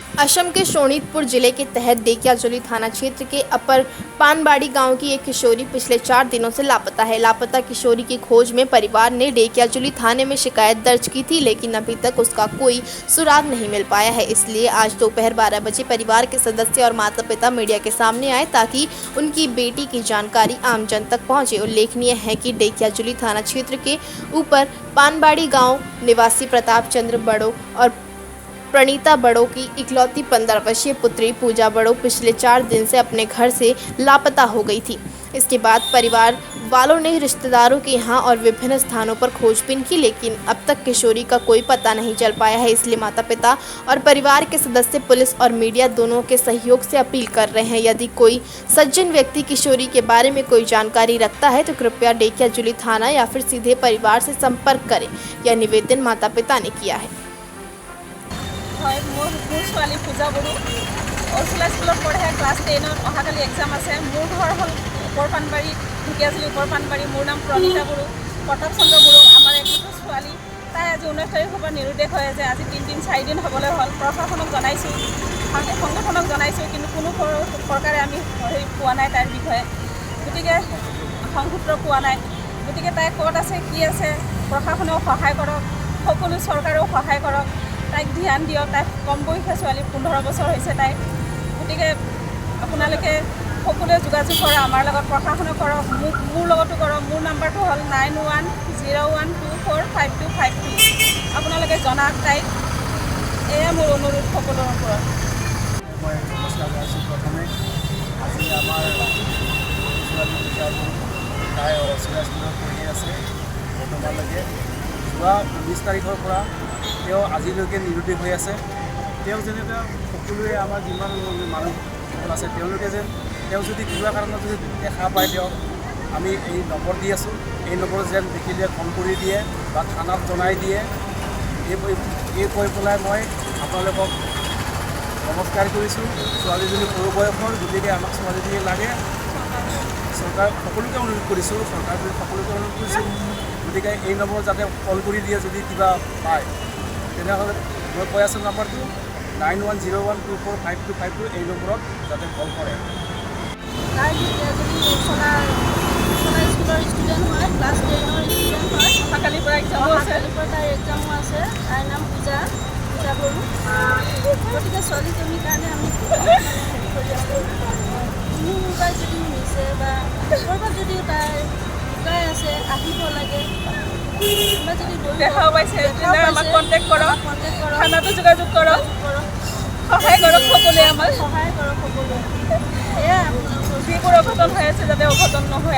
असम के शोणितपुर जिले के तहत डेकियाजुली थाना क्षेत्र के अपर पानबाड़ी गांव की एक किशोरी पिछले 4 दिनों से लापता है। लापता किशोरी की खोज में परिवार ने डेकियाजुली थाने में शिकायत दर्ज की थी, लेकिन अभी तक उसका कोई सुराग नहीं मिल पाया है। इसलिए आज दोपहर 12 बजे परिवार के सदस्य और माता पिता मीडिया के सामने आए ताकि उनकी बेटी की जानकारी आम जन तक पहुंचे। उल्लेखनीय है कि डेकियाजुली थाना क्षेत्र के ऊपर पानबाड़ी गाँव निवासी प्रताप चंद्र बड़ो और प्रणीता बड़ो की इकलौती 15 वर्षीय पुत्री पूजा बड़ो पिछले 4 दिन से अपने घर से लापता हो गई थी। इसके बाद परिवार वालों ने रिश्तेदारों के यहाँ और विभिन्न स्थानों पर खोजबीन की, लेकिन अब तक किशोरी का कोई पता नहीं चल पाया है। इसलिए माता पिता और परिवार के सदस्य पुलिस और मीडिया दोनों के सहयोग से अपील कर रहे हैं। यदि कोई सज्जन व्यक्ति किशोरी के बारे में कोई जानकारी रखता है तो कृपया डेकियाजुली थाना या फिर सीधे परिवार से संपर्क करें। यह निवेदन माता पिता ने किया है। হয় মোৰ ছোৱালী পূজা বড়ো অৰ্চলা স্কুলত পঢ়ে ক্লাছ 10ত অহাকালি এক্সাম আছে। মোৰ ঘৰ হ'ল ওপৰ পানবাৰী, ঢেকিয়াজুলি ওপৰ পানবাৰী। মোৰ নাম প্ৰণীতা বড়ো, প্ৰতাপ চন্দ্ৰ বড়ো। আমাৰ একমাত্ৰ ছোৱালী, তাই আজি 19 তাৰিখৰ পৰা নিৰুদ্দেশ হৈ আছে। আজি 3-4 দিন হ'বলৈ হ'ল। প্ৰশাসনক জনাইছোঁ, সংগঠনক জনাইছোঁ, কিন্তু কোনো প্ৰকাৰে আমি পোৱা নাই তাইৰ বিষয়ে। গতিকে সংসূত্ৰ পোৱা নাই। গতিকে তাই ক'ত আছে, কি আছে, প্ৰশাসনেও সহায় কৰক, সকলো চৰকাৰেও সহায় কৰক। তাইক ধ্যান দিয়ক। তাই কম বয়সীয়া ছোৱালী, 15 বছৰ হৈছে তাই। গতিকে আপোনালোকে সকলোৱে যোগাযোগ কৰক, আমাৰ লগত প্ৰশাসনে কৰক, মোৰ লগতো কৰক। মোৰ নাম্বাৰটো হ'ল 9101245252। আপোনালোকে জনাওক তাইক। এয়া মোৰ অনুৰোধ সকলোৰ ওপৰত। মই নমস্কাৰ জনাইছোঁ। প্ৰথমে আজি আমাৰ ছোৱালী তাই অৰ্চলা স্কুলত পঢ়ি আছে। বৰ্তমানলৈকে যোৱা 19 তাৰিখৰ পৰা তেওঁ আজিলৈকে নিৰুদ্দেশ হৈ আছে। তেওঁ যেনিবা সকলোৱে আমাৰ যিমান মানুহসকল আছে তেওঁলোকে যেন তেওঁ যদি কিবা কাৰণত যদি দেখা পায় তেওঁক আমি এই নম্বৰ দি আছোঁ। এই নম্বৰত যেন দেখিলে ফোন কৰি দিয়ে বা থানাত জনাই দিয়ে। এই কৈ পেলাই মই আপোনালোকক নমস্কাৰ কৰিছোঁ। ছোৱালীজনী সৰু বয়সৰ, গতিকে আমাক ছোৱালীজনী লাগে। চৰকাৰ সকলোকে অনুৰোধ কৰিছোঁ, চৰকাৰক সকলোকে অনুৰোধ কৰিছোঁ, গতিকে এই নম্বৰত যাতে কল কৰি দিয়ে যদি কিবা পায়। তেনেহ'লে মই কৈ আছোঁ নাম্বাৰটো 9101245252। এই নম্বৰত যাতে কল কৰে। তাই স্কুলৰ ষ্টুডেণ্ট হয়, ক্লাছ 10ৰ ষ্টুডেণ্ট হয়। অহাকালিৰ পৰা এক্সামো আছে। তাইৰ এক্সামো আছে। তাইৰ নাম পূজা বড়ো। গতিকে ছোৱালীজনীৰ কাৰণে আমি হেৰি কৰি আছোঁ। কোনো মোবাইল যদি নিছে বা ক'ৰবাত যদি তাই লুকাই আছে, আহিব লাগে। দেখাও পাইছে, আমাক কণ্টেক্ট কৰক, থানাতো যোগাযোগ কৰক, সহায় কৰক সকলোৱে, আমাক সহায় কৰক সকলোৱে। এয়া যিবোৰ অঘটন হৈ আছে যাতে অঘটন নহয়।